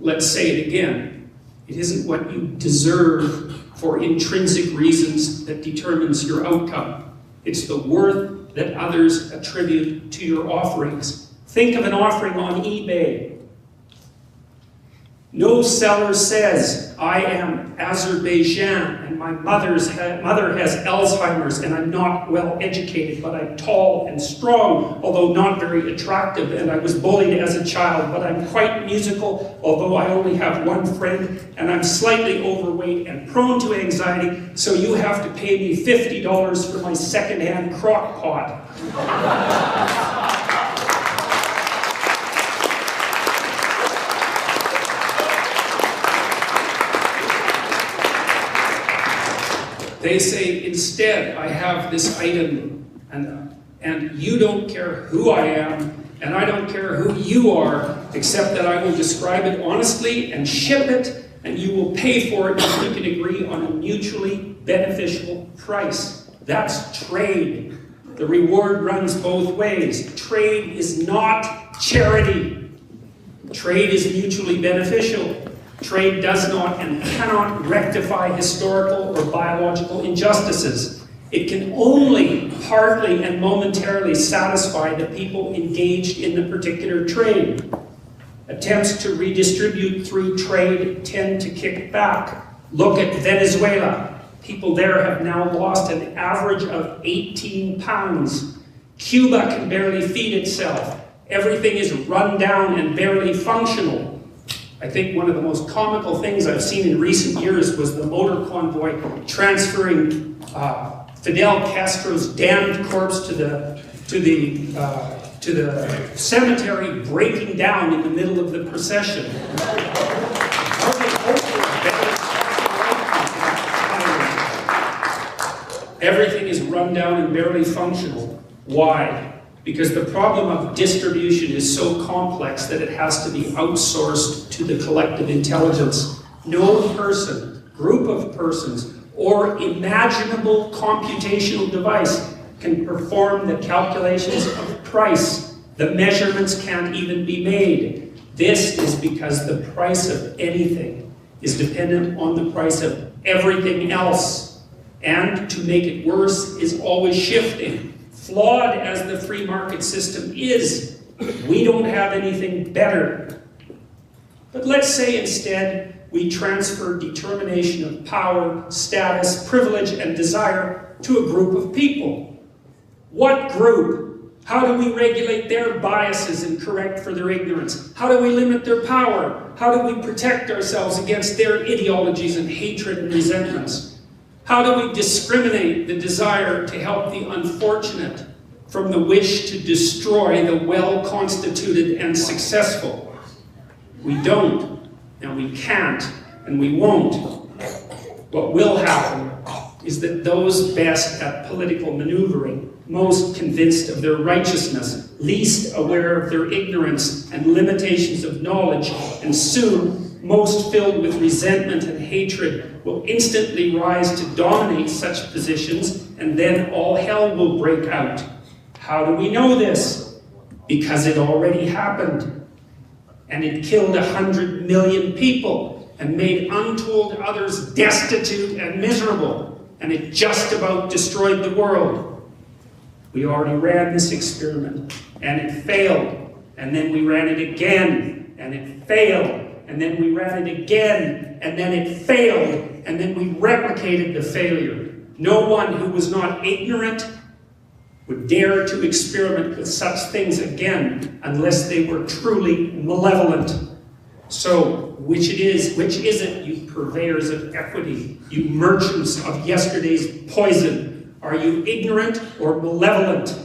Let's say it again. It isn't what you deserve for intrinsic reasons that determines your outcome. It's the worth that others attribute to your offerings. Think of an offering on eBay. No seller says, I am Azerbaijan and my mother has Alzheimer's and I'm not well educated, but I'm tall and strong, although not very attractive, and I was bullied as a child, but I'm quite musical, although I only have one friend, and I'm slightly overweight and prone to anxiety, so you have to pay me $50 for my second-hand crock pot. They say, instead, I have this item, and you don't care who I am, and I don't care who you are, except that I will describe it honestly and ship it, and you will pay for it if we can agree on a mutually beneficial price. That's trade. The reward runs both ways. Trade is not charity. Trade is mutually beneficial. Trade does not and cannot rectify historical or biological injustices. It can only partly and momentarily satisfy the people engaged in the particular trade. Attempts to redistribute through trade tend to kick back. Look at Venezuela. People there have now lost an average of 18 pounds. Cuba can barely feed itself. Everything is run down and barely functional. I think one of the most comical things I've seen in recent years was the motor convoy transferring Fidel Castro's damned corpse to the cemetery, breaking down in the middle of the procession. Everything is run down and barely functional. Why? Because the problem of distribution is so complex that it has to be outsourced to the collective intelligence. No person, group of persons, or imaginable computational device can perform the calculations of price. The measurements can't even be made. This is because the price of anything is dependent on the price of everything else. And to make it worse, is always shifting. Flawed as the free market system is, we don't have anything better. But let's say instead we transfer determination of power, status, privilege, and desire to a group of people. What group? How do we regulate their biases and correct for their ignorance? How do we limit their power? How do we protect ourselves against their ideologies and hatred and resentments? How do we discriminate the desire to help the unfortunate from the wish to destroy the well-constituted and successful? We don't, and we can't, and we won't. What will happen is that those best at political maneuvering, most convinced of their righteousness, least aware of their ignorance and limitations of knowledge, and soon most filled with resentment and hatred, will instantly rise to dominate such positions, and then all hell will break out. How do we know this? Because it already happened. And it killed 100 million people, and made untold others destitute and miserable, and it just about destroyed the world. We already ran this experiment, and it failed, and then we ran it again, and it failed, and then we ran it again, and then it failed, and then we replicated the failure. No one who was not ignorant would dare to experiment with such things again unless they were truly malevolent. So, which is it, you purveyors of equity, you merchants of yesterday's poison? Are you ignorant or malevolent?